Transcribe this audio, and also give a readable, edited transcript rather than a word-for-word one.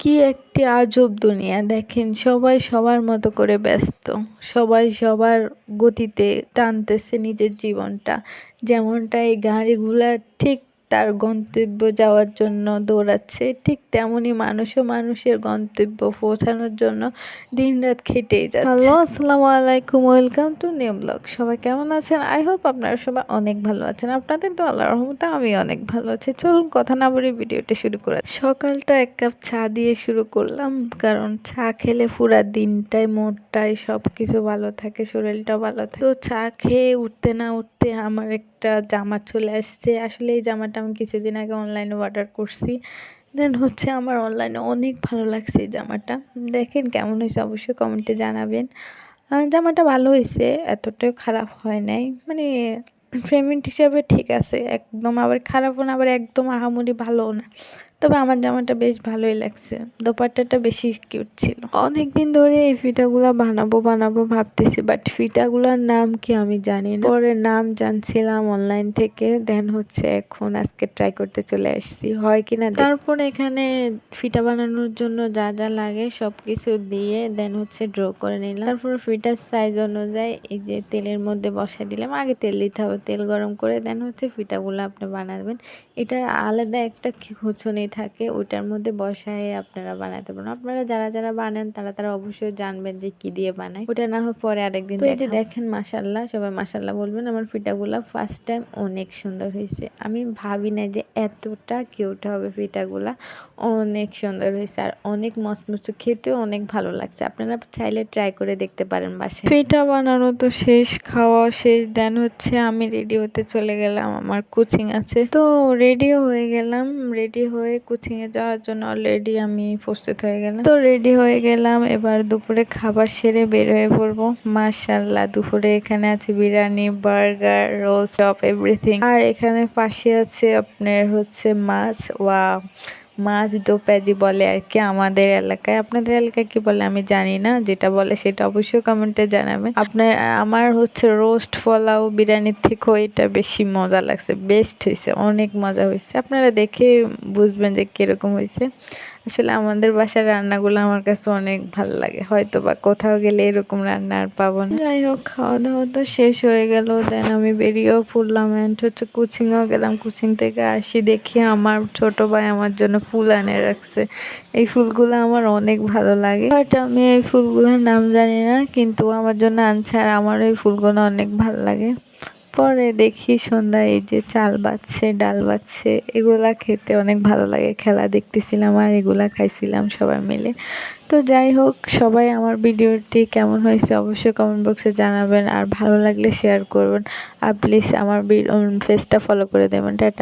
কি একটি আজব দুনিয়া দেখেন, সবাই সবার মতো করে ব্যস্ত, সবাই সবার গতিতে টানতেছে নিজের জীবনটা। যেমনটা এই গাড়িগুলা ঠিক তার গন্তব্য যাওয়ার জন্য দৌড়াচ্ছে, ঠিক তেমনি মানুষও মানুষের গন্তব্য পৌঁছানোর জন্য দিনরাত খেটেই যাচ্ছে। হ্যালো, আসসালামু আলাইকুম, ওয়েলকাম টু নিউ ব্লগ। সবাই কেমন আছেন? আই হোপ আপনারা সবাই অনেক ভালো আছেন। আপনাদের তো আল্লাহর রহমতে আমি অনেক ভালো আছি। চলুন কথা না বলে ভিডিওটা শুরু করা। সকালটা এক কাপ চা দিয়ে শুরু করলাম, কারণ চা খেলে পুরা দিনটাই মুডটাই সব কিছু ভালো থাকে, শরীরটাও ভালো থাকে। তো চা খেয়ে উঠতে না উঠতে আমার একটা জামা চলে আসছে। আসলে এই জামাটা আমি কিছুদিন আগে অনলাইনে অর্ডার করছি। দেন হচ্ছে আমার অনলাইনে অনেক ভালো লাগছে এই জামাটা। দেখেন কেমন হয়েছে অবশ্যই কমেন্টে জানাবেন। জামাটা ভালো হয়েছে, এতটাও খারাপ হয় নাই, মানে পেমেন্ট হিসাবে ঠিক আছে, একদম আবার খারাপও না আবার একদম আহামরি ভালোও না। তবে আমার জামাটা বেশ ভালোই লাগছে, দোপাট্টাটা বেশি কিউট ছিল। অনেকদিন ধরে এই ফিতাগুলো বানাবো ভাবতেছি, বাট ফিতাগুলোর নাম কি আমি জানি না। পরে নাম জানছিলাম অনলাইন থেকে, দেন হচ্ছে এখন আজকে ট্রাই করতে চলে আসছি, হয় কিনা। তারপর এখানে ফিতা বানানোর জন্য যা যা লাগে সব কিছু দিয়ে দেন হচ্ছে ড্র করে নিলাম। তারপর ফিতার সাইজ অনুযায়ী এই যে তেলের মধ্যে বসাই দিলাম। আগে তেল দিতে হবে, তেল গরম করে দেন হচ্ছে ফিতাগুলো আপনি বানাবেন। এটা আলাদা একটা খুঁচুনি থাকে, ওইটার মধ্যে বসায় আপনারা বানাতে পারেন। আপনারা যারা যারা বানান তারা অবশ্যই জানবেন যে কি দিয়ে বানায়, ওটা না হয় পরে আরেকদিন। এই যে দেখেন, মাশাল্লাহ, সবাই মাশাল্লাহ বলবেন। আমার ফিতাগুলা ফার্স্ট টাইম অনেক সুন্দর হয়েছে। আমি ভাবি না যে এতটা কিউট হবে ফিতাগুলা, অনেক সুন্দর হয়েছে আর অনেক মচমচে, খেতেও অনেক ভালো লাগছে। আপনারা চাইলে ট্রাই করে দেখতে পারেন বাসায়। পিঠা বানানো তো শেষ, খাওয়া শেষ, দেন হচ্ছে আমি রেডি হতে চলে গেলাম, আমার কোচিং আছে। তো রেডিও হয়ে গেলাম, রেডি হয়ে কোচিংয়ে যাওয়ার জন্য অলরেডি আমি প্রস্তুত হয়ে গেলাম। তো রেডি হয়ে গেলাম, এবার দুপুরে খাবার সেরে বের হয়ে পড়বো। মাশাল্লাহ, দুপুরে এখানে আছে biryani, burger, roast, chop, everything. আর এখানে পাশে আছে আপনার হচ্ছে মাছ। ওয়াও, মাছ দো পেঁয়াজি বলে আর কি আমাদের এলাকায়। আপনাদের এলাকায় কি বলে আমি জানি না, যেটা বলে সেটা অবশ্যই কমেন্টে জানাবেন। আপনার আমার হচ্ছে রোস্ট পোলাও বিরিয়ানির থেকেও এটা বেশি মজা লাগছে, বেস্ট হয়েছে, অনেক মজা হয়েছে। আপনারা দেখে বুঝবেন যে কিরকম হয়েছে। আসলে আমাদের বাসার রান্নাগুলো আমার কাছে অনেক ভালো লাগে, হয়তো বা কোথাও গেলে এরকম রান্না আর পাবো না। যাই হোক, খাওয়া দাওয়া তো শেষ হয়ে গেল, দেন আমি বেরিয়েও পড়লাম অ্যান্ড হচ্ছে কোচিংয়েও গেলাম। কোচিং থেকে আসি দেখি আমার ছোট ভাই আমার জন্য ফুল এনে রাখছে। এই ফুলগুলো আমার অনেক ভালো লাগে, বাট আমি এই ফুলগুলোর নাম জানি না, কিন্তু আমার জন্য আনছে আর আমার এই ফুলগুলো অনেক ভালো লাগে। পরে দেখি সন্ধ্যায় এই যে চাল বাজছে, ডাল বাজছে, এগুলা খেতে অনেক ভালো লাগে। খেলা দেখতেছিলাম আর এগুলা খাইছিলাম সবাই মিলে। তো যাই হোক, সবাই আমার ভিডিওটি কেমন হয়েছে অবশ্যই কমেন্ট বক্সে জানাবেন, আর ভালো লাগলে শেয়ার করবেন, আর প্লিজ আমার পেজটা ফলো করে দেবেন। টাটা।